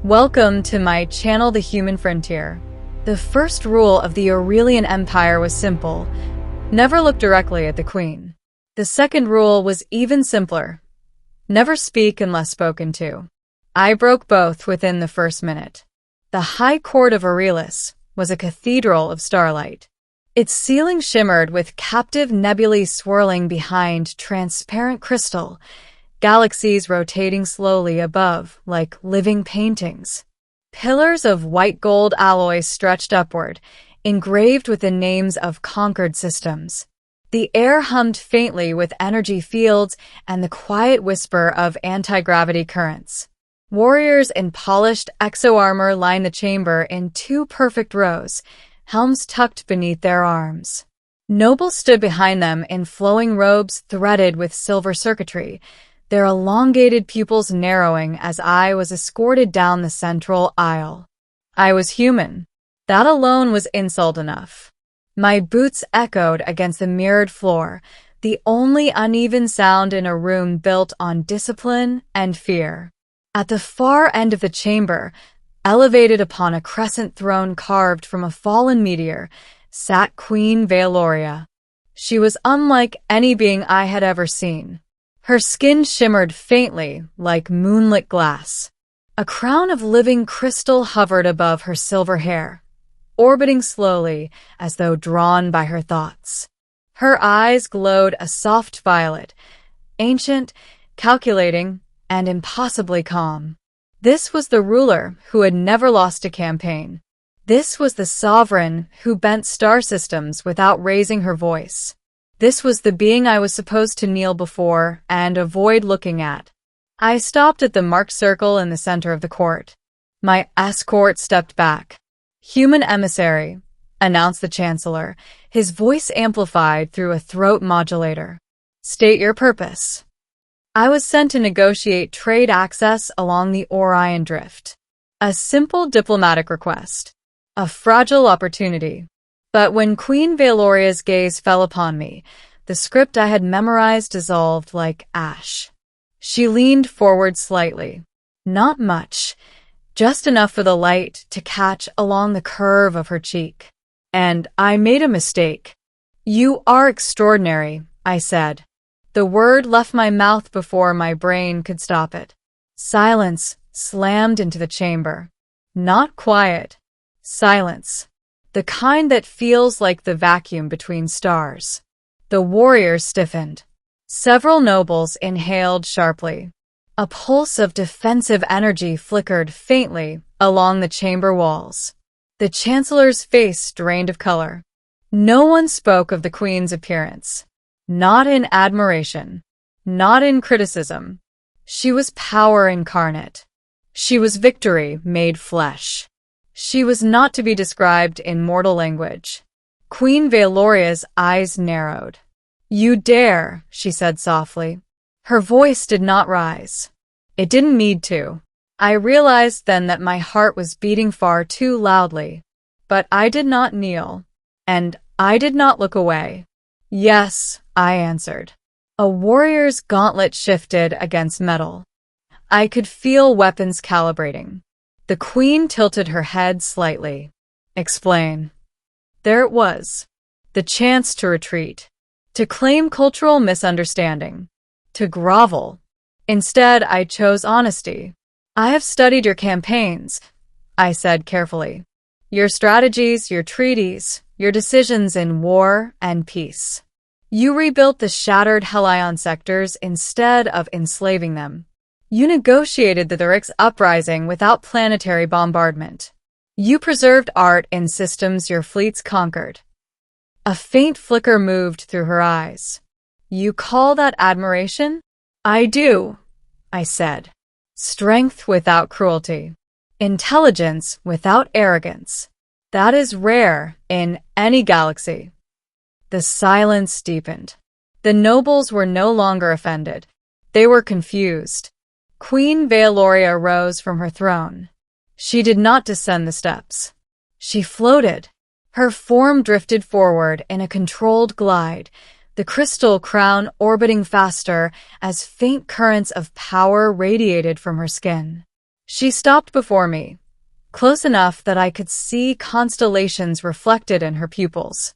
Welcome to my channel, The Human Frontier. The first rule of the Aurelian Empire was simple: never look directly at the queen. The second rule was even simpler: never speak unless spoken to. I broke both within the first minute. The High Court of Aurelius was a cathedral of starlight. Its ceiling shimmered with captive nebulae swirling behind transparent crystal, galaxies rotating slowly above like living paintings. Pillars of white gold alloy stretched upward, engraved with the names of conquered systems. The air hummed faintly with energy fields and the quiet whisper of anti-gravity currents. Warriors in polished exo-armor lined the chamber in two perfect rows, helms tucked beneath their arms. Nobles stood behind them in flowing robes threaded with silver circuitry, their elongated pupils narrowing as I was escorted down the central aisle. I was human. That alone was insult enough. My boots echoed against the mirrored floor, the only uneven sound in a room built on discipline and fear. At the far end of the chamber, elevated upon a crescent throne carved from a fallen meteor, sat Queen Valoria. She was unlike any being I had ever seen. Her skin shimmered faintly like moonlit glass. A crown of living crystal hovered above her silver hair, orbiting slowly as though drawn by her thoughts. Her eyes glowed a soft violet, ancient, calculating, and impossibly calm. This was the ruler who had never lost a campaign. This was the sovereign who bent star systems without raising her voice. This was the being I was supposed to kneel before and avoid looking at. I stopped at the marked circle in the center of the court. My escort stepped back. "Human emissary," announced the chancellor, his voice amplified through a throat modulator. "State your purpose." I was sent to negotiate trade access along the Orion Drift. A simple diplomatic request. A fragile opportunity. But when Queen Valoria's gaze fell upon me, the script I had memorized dissolved like ash. She leaned forward slightly. Not much, just enough for the light to catch along the curve of her cheek. "And I made a mistake." "You are extraordinary," I said. The word left my mouth before my brain could stop it. Silence slammed into the chamber. Not quiet. Silence. The kind that feels like the vacuum between stars. The warriors stiffened. Several nobles inhaled sharply. A pulse of defensive energy flickered faintly along the chamber walls. The chancellor's face drained of color. No one spoke of the queen's appearance. Not in admiration. Not in criticism. She was power incarnate. She was victory made flesh. She was not to be described in mortal language. Queen Valoria's eyes narrowed. "You dare," she said softly. Her voice did not rise. It didn't need to. I realized then that my heart was beating far too loudly. But I did not kneel. And I did not look away. "Yes," I answered. A warrior's gauntlet shifted against metal. I could feel weapons calibrating. The queen tilted her head slightly. "Explain." There it was. The chance to retreat. To claim cultural misunderstanding. To grovel. Instead, I chose honesty. "I have studied your campaigns," I said carefully. "Your strategies, your treaties, your decisions in war and peace. You rebuilt the shattered Helion sectors instead of enslaving them. You negotiated the Thurix uprising without planetary bombardment. You preserved art in systems your fleets conquered." A faint flicker moved through her eyes. "You call that admiration?" "I do," I said. "Strength without cruelty. Intelligence without arrogance. That is rare in any galaxy." The silence deepened. The nobles were no longer offended. They were confused. Queen Valoria rose from her throne. She did not descend the steps. She floated. Her form drifted forward in a controlled glide, the crystal crown orbiting faster as faint currents of power radiated from her skin. She stopped before me, close enough that I could see constellations reflected in her pupils.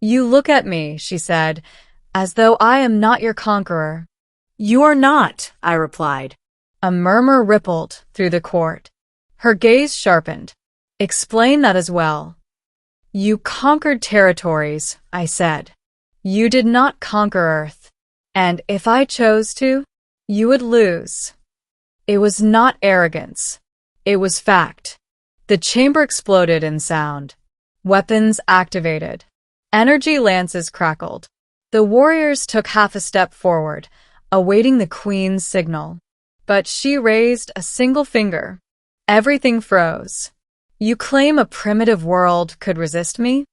You look at me, she said, as though I am not your conqueror. You are not, I replied. A murmur rippled through the court. Her gaze sharpened. Explain that as well. You conquered territories, I said. You did not conquer Earth. And if I chose to, you would lose. It was not arrogance. It was fact. The chamber exploded in sound. Weapons activated. Energy lances crackled. The warriors took half a step forward, awaiting the Queen's signal. But she raised a single finger. Everything froze. You claim a primitive world could resist me?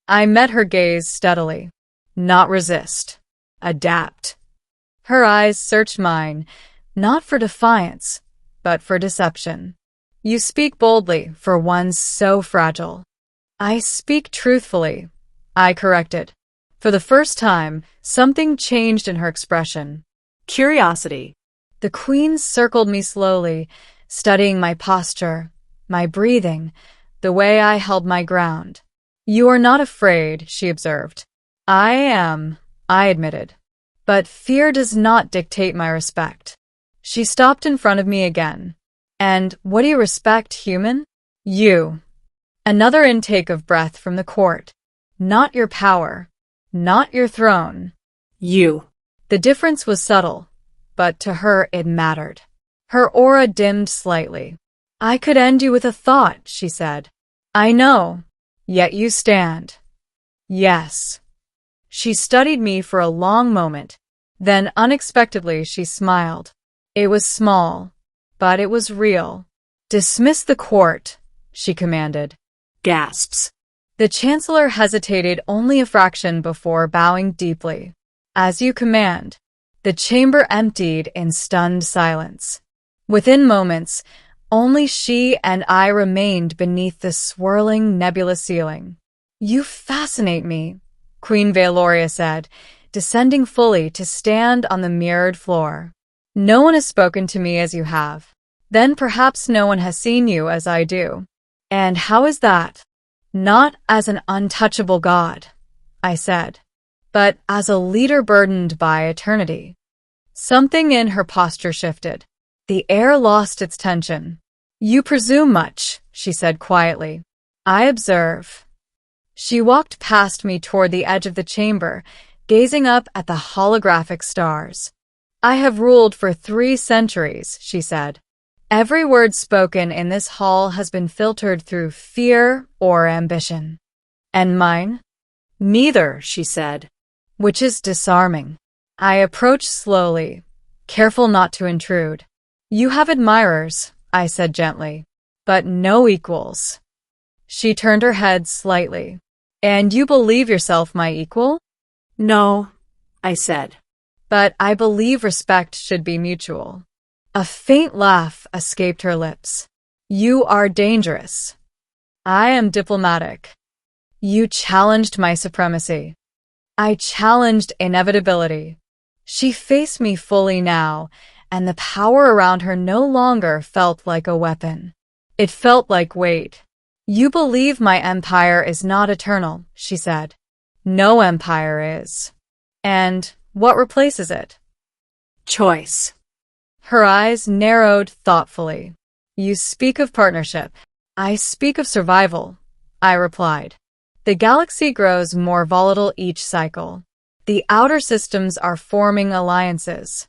I met her gaze steadily. Not resist. Adapt. Her eyes searched mine, not for defiance, but for deception. You speak boldly for one so fragile. I speak truthfully, I corrected. For the first time, something changed in her expression. Curiosity. The Queen circled me slowly, studying my posture, my breathing, the way I held my ground. You are not afraid, she observed. I am, I admitted. But fear does not dictate my respect. She stopped in front of me again. And what do you respect, human? You. Another intake of breath from the court. Not your power. Not your throne. You. The difference was subtle, but to her it mattered. Her aura dimmed slightly. I could end you with a thought, she said. I know, yet you stand. Yes. She studied me for a long moment. Then unexpectedly she smiled. It was small, but it was real. Dismiss the court, she commanded. Gasps. The Chancellor hesitated only a fraction before bowing deeply. As you command. The chamber emptied in stunned silence. Within moments, only she and I remained beneath the swirling nebula ceiling. You fascinate me, Queen Valoria said, descending fully to stand on the mirrored floor. No one has spoken to me as you have. Then perhaps no one has seen you as I do. And how is that? Not as an untouchable god, I said, but as a leader burdened by eternity. Something in her posture shifted. The air lost its tension. You presume much, she said quietly. I observe. She walked past me toward the edge of the chamber, gazing up at the holographic stars. I have ruled for 3 centuries, she said. Every word spoken in this hall has been filtered through fear or ambition. And mine? Neither, she said. Which is disarming. I approached slowly, careful not to intrude. You have admirers, I said gently, but no equals. She turned her head slightly. And you believe yourself my equal? No, I said. But I believe respect should be mutual. A faint laugh escaped her lips. You are dangerous. I am diplomatic. You challenged my supremacy. I challenged inevitability. She faced me fully now, and the power around her no longer felt like a weapon. It felt like weight. You believe my empire is not eternal, she said. No empire is. And what replaces it? Choice. Her eyes narrowed thoughtfully. You speak of partnership. I speak of survival, I replied. The galaxy grows more volatile each cycle. The outer systems are forming alliances.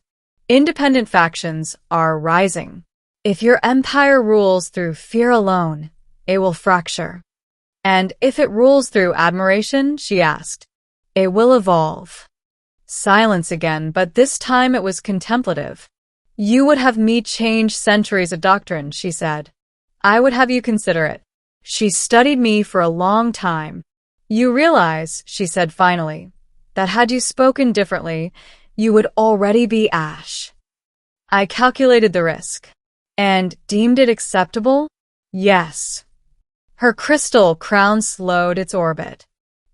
Independent factions are rising. If your empire rules through fear alone, it will fracture. And if it rules through admiration, she asked, it will evolve. Silence again, but this time it was contemplative. You would have me change centuries of doctrine, she said. I would have you consider it. She studied me for a long time. You realize, she said finally, that had you spoken differently, you would already be ash. I calculated the risk. And deemed it acceptable? Yes. Her crystal crown slowed its orbit.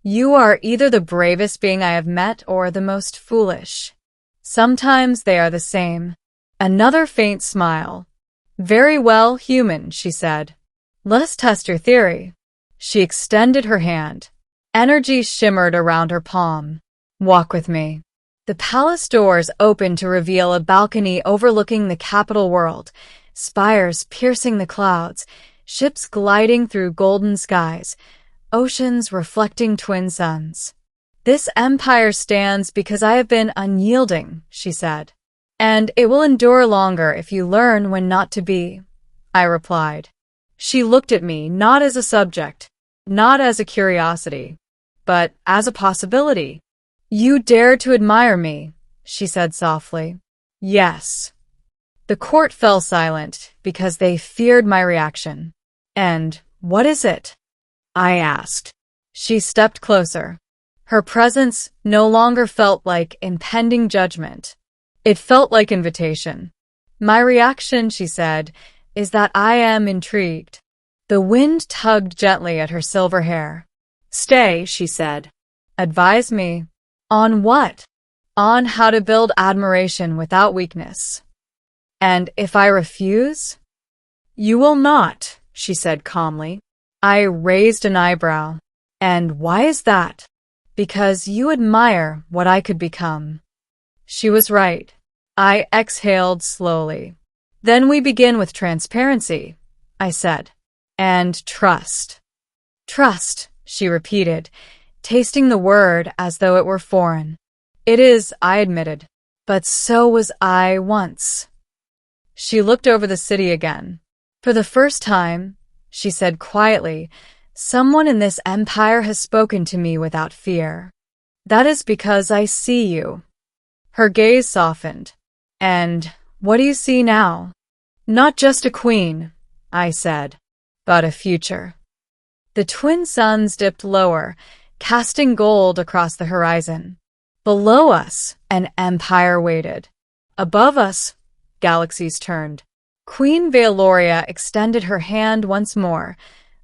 You are either the bravest being I have met or the most foolish. Sometimes they are the same. Another faint smile. Very well, human, she said. Let's test your theory. She extended her hand. Energy shimmered around her palm. Walk with me. The palace doors opened to reveal a balcony overlooking the capital world, spires piercing the clouds, ships gliding through golden skies, oceans reflecting twin suns. This empire stands because I have been unyielding, she said. And it will endure longer if you learn when not to be, I replied. She looked at me not as a subject, not as a curiosity, but as a possibility. You dare to admire me, she said softly. Yes. The court fell silent because they feared my reaction. And what is it? I asked. She stepped closer. Her presence no longer felt like impending judgment. It felt like invitation. My reaction, she said, is that I am intrigued. The wind tugged gently at her silver hair. Stay, she said. Advise me. On what? On how to build admiration without weakness. And if I refuse? You will not, she said calmly. I raised an eyebrow. And why is that? Because you admire what I could become. She was right. I exhaled slowly. Then we begin with transparency, I said. And trust. Trust, she repeated, tasting the word as though it were foreign. It is, I admitted, but so was I once. She looked over the city again. For the first time, she said quietly, someone in this empire has spoken to me without fear. That is because I see you. Her gaze softened. And what do you see now? Not just a queen, I said, but a future. The twin suns dipped lower, casting gold across the horizon. Below us, an empire waited. Above us, galaxies turned. Queen Vealoria extended her hand once more,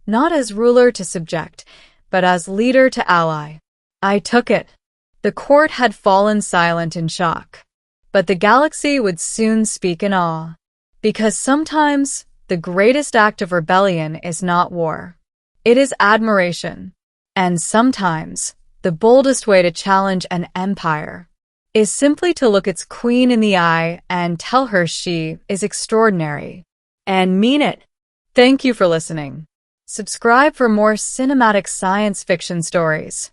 not as ruler to subject, but as leader to ally. I took it. The court had fallen silent in shock. But the galaxy would soon speak in awe. Because sometimes the greatest act of rebellion is not war. It is admiration. And sometimes the boldest way to challenge an empire is simply to look its queen in the eye and tell her she is extraordinary. And mean it. Thank you for listening. Subscribe for more cinematic science fiction stories.